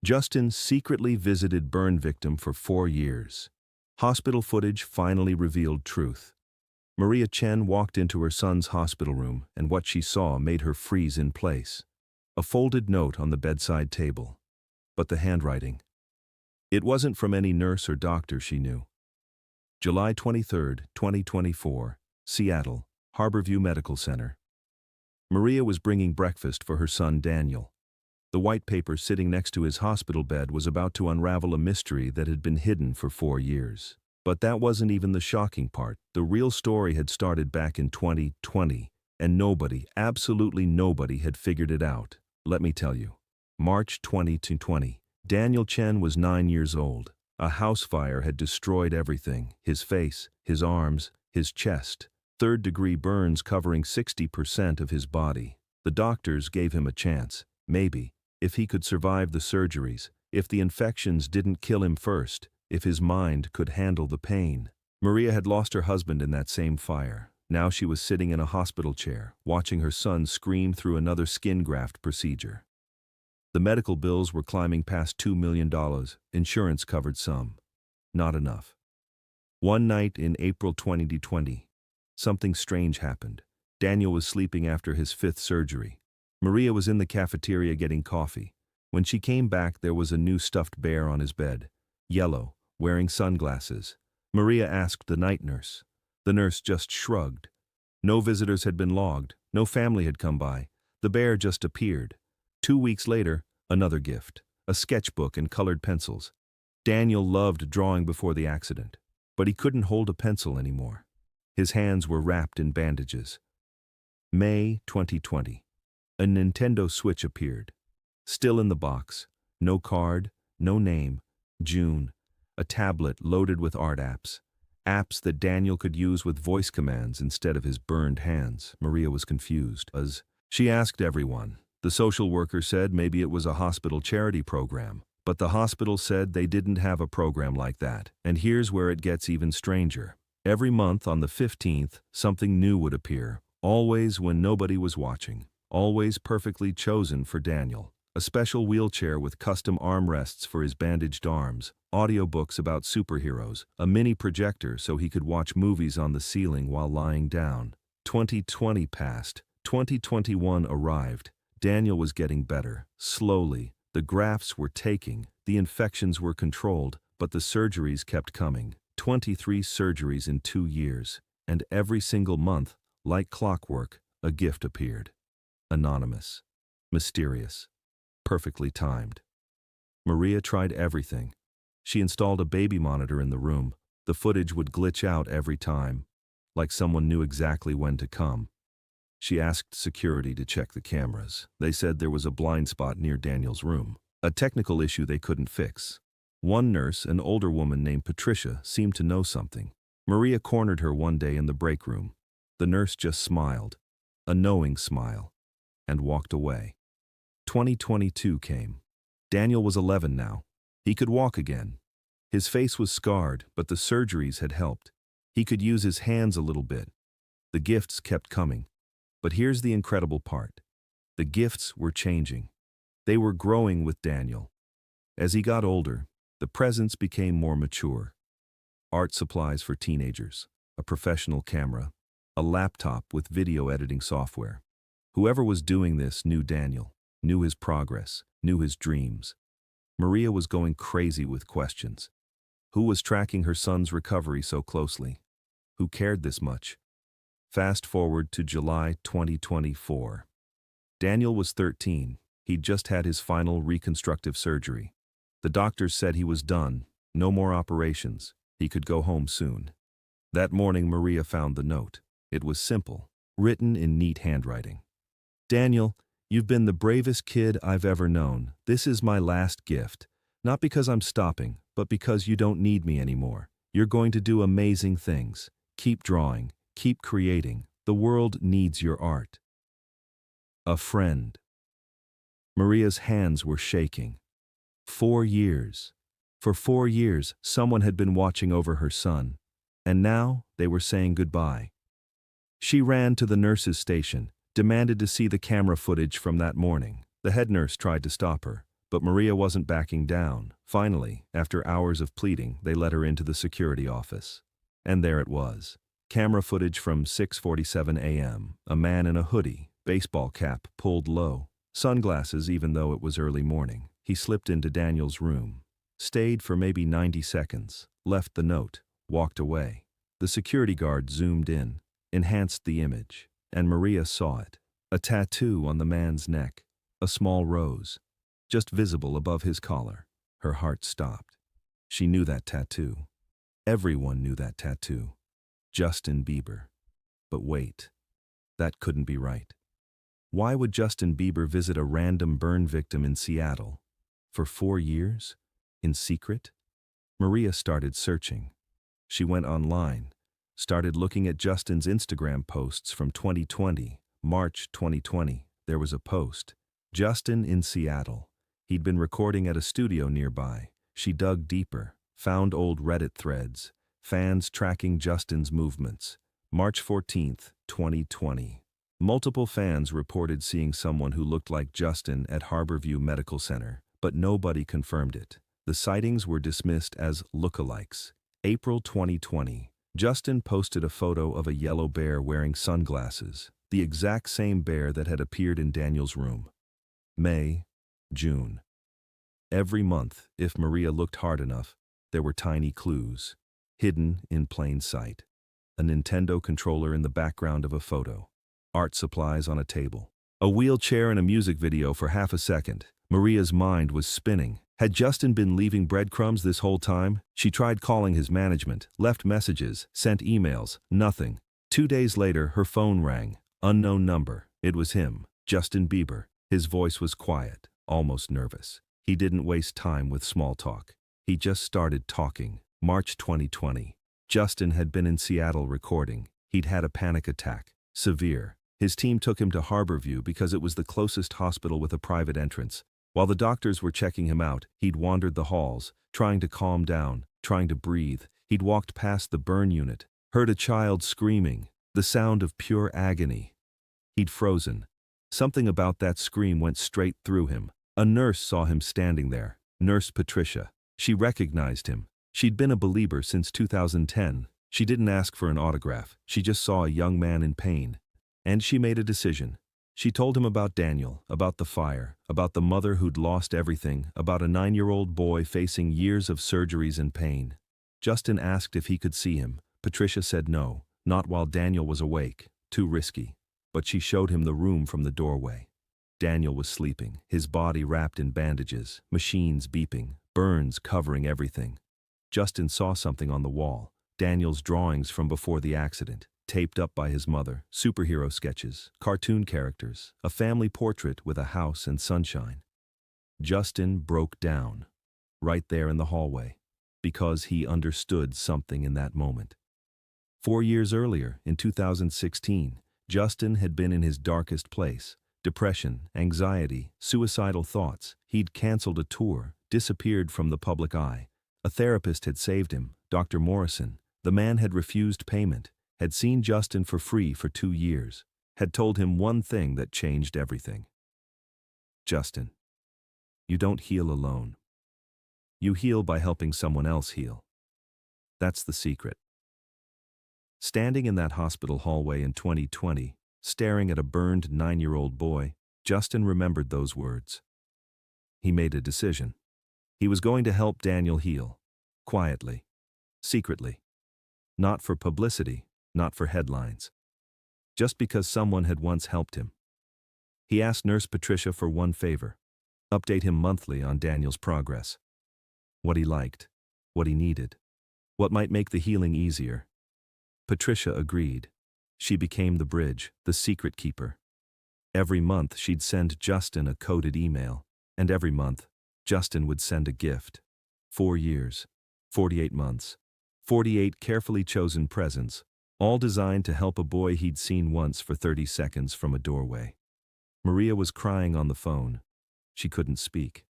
Justin secretly visited burn victim for 4 years. Hospital footage finally revealed truth. Maria Chen walked into her son's hospital room, and what she saw made her freeze in place. A folded note on the bedside table. But the handwriting. It wasn't from any nurse or doctor she knew. July 23, 2024, Seattle, Harborview Medical Center. Maria was bringing breakfast for her son Daniel. The white paper sitting next to his hospital bed was about to unravel a mystery that had been hidden for 4 years. But that wasn't even the shocking part. The real story had started back in 2020, and nobody, absolutely nobody, had figured it out. Let me tell you. March 2020. Daniel Chen was 9 years old. A house fire had destroyed everything: his face, his arms, his chest. Third-degree burns covering 60% of his body. The doctors gave him a chance, maybe, if he could survive the surgeries, if the infections didn't kill him first, if his mind could handle the pain. Maria had lost her husband in that same fire. Now she was sitting in a hospital chair, watching her son scream through another skin graft procedure. The medical bills were climbing past $2 million. Insurance covered some. Not enough. One night in April 2020, something strange happened. Daniel was sleeping after his 5th surgery. Maria was in the cafeteria getting coffee. When she came back, there was a new stuffed bear on his bed. Yellow, wearing sunglasses. Maria asked the night nurse. The nurse just shrugged. No visitors had been logged. No family had come by. The bear just appeared. 2 weeks later, another gift. A sketchbook and colored pencils. Daniel loved drawing before the accident, but he couldn't hold a pencil anymore. His hands were wrapped in bandages. May 2020. A Nintendo Switch appeared. Still in the box. No card, no name. June. A tablet loaded with art apps. Apps that Daniel could use with voice commands instead of his burned hands. Maria was confused. She asked everyone. The social worker said maybe it was a hospital charity program. But the hospital said they didn't have a program like that. And here's where it gets even stranger. Every month on the 15th, something new would appear. Always when nobody was watching. Always perfectly chosen for Daniel. A special wheelchair with custom armrests for his bandaged arms, audiobooks about superheroes, a mini projector so he could watch movies on the ceiling while lying down. 2020 passed. 2021 arrived. Daniel was getting better. Slowly. The grafts were taking, the infections were controlled, but the surgeries kept coming. 23 surgeries in 2 years. And every single month, like clockwork, a gift appeared. Anonymous. Mysterious. Perfectly timed. Maria tried everything. She installed a baby monitor in the room. The footage would glitch out every time, like someone knew exactly when to come. She asked security to check the cameras. They said there was a blind spot near Daniel's room. A technical issue they couldn't fix. One nurse, an older woman named Patricia, seemed to know something. Maria cornered her one day in the break room. The nurse just smiled, a knowing smile, and walked away. 2022 came. Daniel was 11 now. He could walk again. His face was scarred, but the surgeries had helped. He could use his hands a little bit. The gifts kept coming. But here's the incredible part. The gifts were changing. They were growing with Daniel. As he got older, the presents became more mature. Art supplies for teenagers, a professional camera, a laptop with video editing software. Whoever was doing this knew Daniel, knew his progress, knew his dreams. Maria was going crazy with questions. Who was tracking her son's recovery so closely? Who cared this much? Fast forward to July 2024. Daniel was 13. He'd just had his final reconstructive surgery. The doctors said he was done, no more operations. He could go home soon. That morning, Maria found the note. It was simple, written in neat handwriting. Daniel, you've been the bravest kid I've ever known. This is my last gift. Not because I'm stopping, but because you don't need me anymore. You're going to do amazing things. Keep drawing. Keep creating. The world needs your art. A friend. Maria's hands were shaking. 4 years. For 4 years, someone had been watching over her son. And now, they were saying goodbye. She ran to the nurse's station, demanded to see the camera footage from that morning. The head nurse tried to stop her, But Maria wasn't backing down. Finally, after hours of pleading, they let her into the security office. And there it was. Camera footage from 6:47 a.m. A man in a hoodie, baseball cap pulled low, sunglasses even though it was early morning. He slipped into Daniel's room, stayed for maybe 90 seconds, left the note, walked away. The security guard zoomed in, enhanced the image, and Maria saw it. A tattoo on the man's neck, a small rose, just visible above his collar. Her heart stopped. She knew that tattoo. Everyone knew that tattoo. Justin Bieber. But wait, that couldn't be right. Why would Justin Bieber visit a random burn victim in Seattle? For 4 years? In secret? Maria started searching. She went online, started looking at Justin's Instagram posts from 2020, March 2020. There was a post. Justin in Seattle. He'd been recording at a studio nearby. She dug deeper, found old Reddit threads, fans tracking Justin's movements. March 14, 2020. Multiple fans reported seeing someone who looked like Justin at Harborview Medical Center, but nobody confirmed it. The sightings were dismissed as lookalikes. April 2020. Justin posted a photo of a yellow bear wearing sunglasses, the exact same bear that had appeared in Daniel's room. May, June. Every month, if Maria looked hard enough, there were tiny clues, hidden in plain sight. A Nintendo controller in the background of a photo, art supplies on a table, a wheelchair in a music video for half a second. Maria's mind was spinning. Had Justin been leaving breadcrumbs this whole time? She tried calling his management, left messages, sent emails, nothing. 2 days later, her phone rang. Unknown number. It was him, Justin Bieber. His voice was quiet, almost nervous. He didn't waste time with small talk. He just started talking. March 2020. Justin had been in Seattle recording. He'd had a panic attack. Severe. His team took him to Harborview because it was the closest hospital with a private entrance. While the doctors were checking him out, he'd wandered the halls, trying to calm down, trying to breathe. He'd walked past the burn unit, heard a child screaming, the sound of pure agony. He'd frozen. Something about that scream went straight through him. A nurse saw him standing there, Nurse Patricia. She recognized him. She'd been a believer since 2010. She didn't ask for an autograph. She just saw a young man in pain. And she made a decision. She told him about Daniel, about the fire, about the mother who'd lost everything, about a 9-year-old boy facing years of surgeries and pain. Justin asked if he could see him. Patricia said no, not while Daniel was awake, too risky. But she showed him the room from the doorway. Daniel was sleeping, his body wrapped in bandages, machines beeping, burns covering everything. Justin saw something on the wall, Daniel's drawings from before the accident, taped up by his mother, superhero sketches, cartoon characters, a family portrait with a house and sunshine. Justin broke down, right there in the hallway, because he understood something in that moment. 4 years earlier, in 2016, Justin had been in his darkest place. Depression, anxiety, suicidal thoughts. He'd canceled a tour, disappeared from the public eye. A therapist had saved him, Dr. Morrison. The man had refused payment, had seen Justin for free for 2 years, had told him one thing that changed everything. Justin, you don't heal alone. You heal by helping someone else heal. That's the secret. Standing in that hospital hallway in 2020, staring at a burned 9-year-old boy, Justin remembered those words. He made a decision. He was going to help Daniel heal. Quietly. Secretly. Not for publicity, not for headlines. Just because someone had once helped him. He asked Nurse Patricia for one favor. Update him monthly on Daniel's progress. What he liked. What he needed. What might make the healing easier. Patricia agreed. She became the bridge, the secret keeper. Every month she'd send Justin a coded email, and every month, Justin would send a gift. 4 years, 48 months, 48 carefully chosen presents, all designed to help a boy he'd seen once for 30 seconds from a doorway. Maria was crying on the phone. She couldn't speak.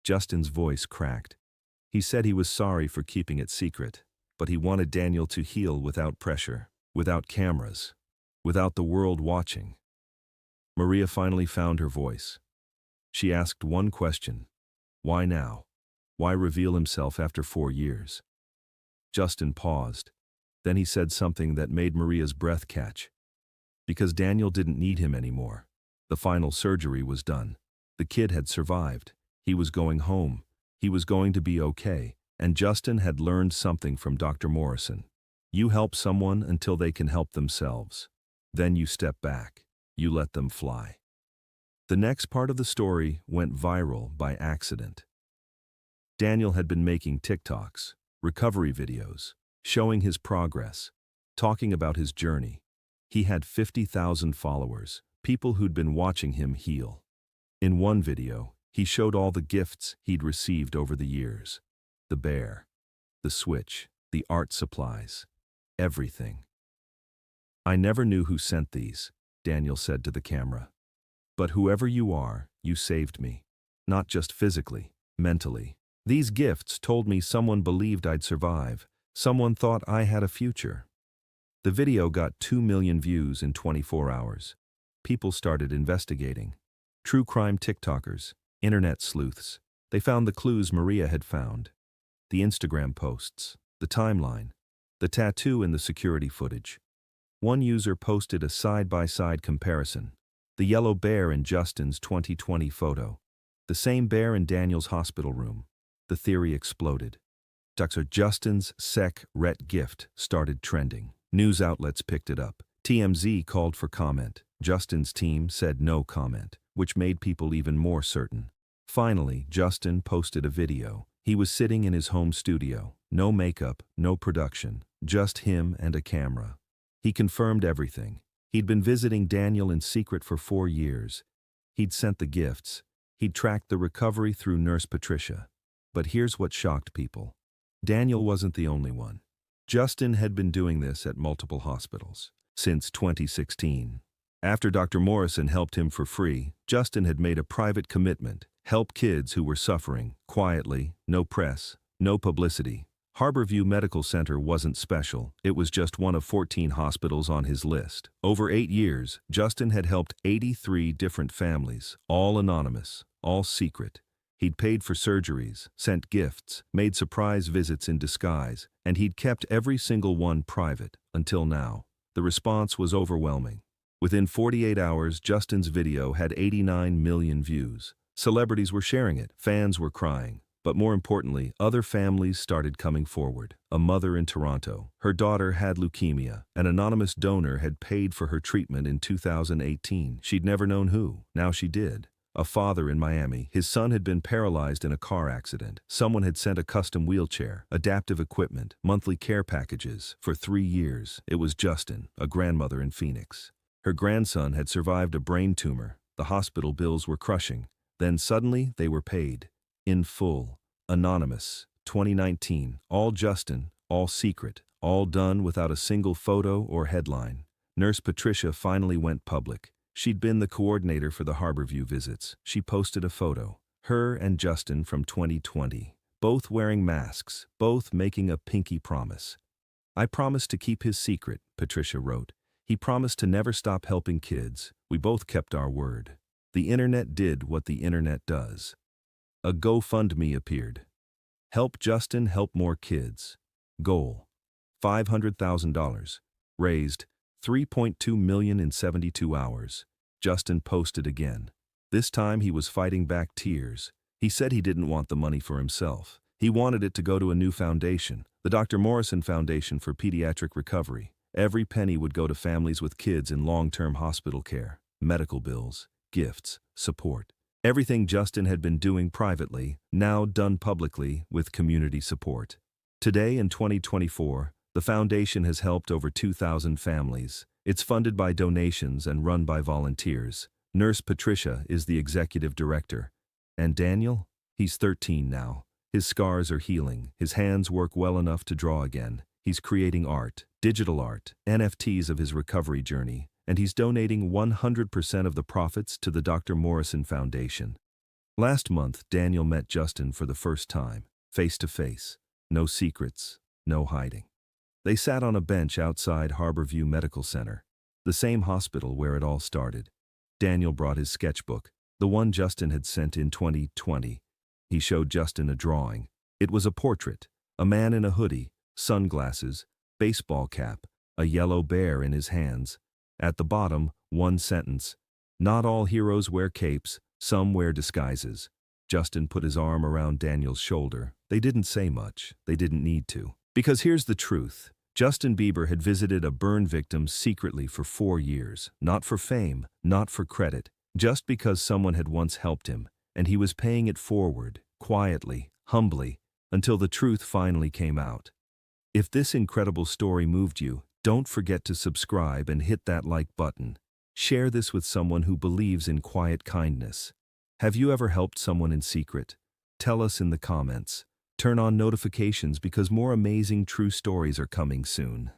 Justin's voice cracked. He said he was sorry for keeping it secret, but he wanted Daniel to heal without pressure. Without cameras, without the world watching. Maria finally found her voice. She asked one question. Why now? Why reveal himself after 4 years? Justin paused. Then he said something that made Maria's breath catch. Because Daniel didn't need him anymore. The final surgery was done. The kid had survived. He was going home. He was going to be okay. And Justin had learned something from Dr. Morrison. You help someone until they can help themselves. Then you step back. You let them fly. The next part of the story went viral by accident. Daniel had been making TikToks, recovery videos, showing his progress, talking about his journey. He had 50,000 followers, people who'd been watching him heal. In one video, he showed all the gifts he'd received over the years. The bear, the switch, the art supplies, everything. I never knew who sent these, Daniel said to the camera. But whoever you are, you saved me. Not just physically, mentally. These gifts told me someone believed I'd survive. Someone thought I had a future. The video got 2 million views in 24 hours. People started investigating. True crime TikTokers, internet sleuths. They found the clues Maria had found. The Instagram posts, the timeline, the tattoo in the security footage. One user posted a side-by-side comparison. The yellow bear in Justin's 2020 photo. The same bear in Daniel's hospital room. The theory exploded. Dr. Justin's sec-ret gift started trending. News outlets picked it up. TMZ called for comment. Justin's team said no comment, which made people even more certain. Finally, Justin posted a video. He was sitting in his home studio. No makeup, no production, just him and a camera. He confirmed everything. He'd been visiting Daniel in secret for 4 years. He'd sent the gifts. He'd tracked the recovery through Nurse Patricia. But here's what shocked people. Daniel wasn't the only one. Justin had been doing this at multiple hospitals since 2016. After Dr. Morrison helped him for free, Justin had made a private commitment: help kids who were suffering, quietly, no press, no publicity. Harborview Medical Center wasn't special, it was just one of 14 hospitals on his list. Over 8 years, Justin had helped 83 different families, all anonymous, all secret. He'd paid for surgeries, sent gifts, made surprise visits in disguise, and he'd kept every single one private, until now. The response was overwhelming. Within 48 hours, Justin's video had 89 million views. Celebrities were sharing it, fans were crying. But more importantly, other families started coming forward. A mother in Toronto. Her daughter had leukemia. An anonymous donor had paid for her treatment in 2018. She'd never known who. Now she did. A father in Miami. His son had been paralyzed in a car accident. Someone had sent a custom wheelchair, adaptive equipment, monthly care packages. For 3 years, it was Justin, a grandmother in Phoenix. Her grandson had survived a brain tumor. The hospital bills were crushing. Then suddenly, they were paid. In full. Anonymous. 2019. All Justin. All secret. All done without a single photo or headline. Nurse Patricia finally went public. She'd been the coordinator for the Harborview visits. She posted a photo. Her and Justin from 2020. Both wearing masks. Both making a pinky promise. I promised to keep his secret, Patricia wrote. He promised to never stop helping kids. We both kept our word. The internet did what the internet does. A GoFundMe appeared. Help Justin help more kids. Goal: $500,000. Raised $3.2 million in 72 hours. Justin posted again. This time he was fighting back tears. He said he didn't want the money for himself. He wanted it to go to a new foundation, the Dr. Morrison Foundation for Pediatric Recovery. Every penny would go to families with kids in long-term hospital care, medical bills, gifts, support. Everything Justin had been doing privately, now done publicly with community support. Today in 2024, the foundation has helped over 2,000 families. It's funded by donations and run by volunteers. Nurse Patricia is the executive director. And Daniel? He's 13 now. His scars are healing. His hands work well enough to draw again. He's creating art, digital art, NFTs of his recovery journey. And he's donating 100% of the profits to the Dr. Morrison Foundation. Last month, Daniel met Justin for the first time, face to face. No secrets, no hiding. They sat on a bench outside Harborview Medical Center, the same hospital where it all started. Daniel brought his sketchbook, the one Justin had sent in 2020. He showed Justin a drawing. It was a portrait. A man in a hoodie, sunglasses, baseball cap, a yellow bear in his hands. At the bottom, one sentence. Not all heroes wear capes, some wear disguises. Justin put his arm around Daniel's shoulder. They didn't say much. They didn't need to. Because here's the truth. Justin Bieber had visited a burn victim secretly for 4 years. Not for fame, not for credit. Just because someone had once helped him, and he was paying it forward, quietly, humbly, until the truth finally came out. If this incredible story moved you, don't forget to subscribe and hit that like button. Share this with someone who believes in quiet kindness. Have you ever helped someone in secret? Tell us in the comments. Turn on notifications because more amazing true stories are coming soon.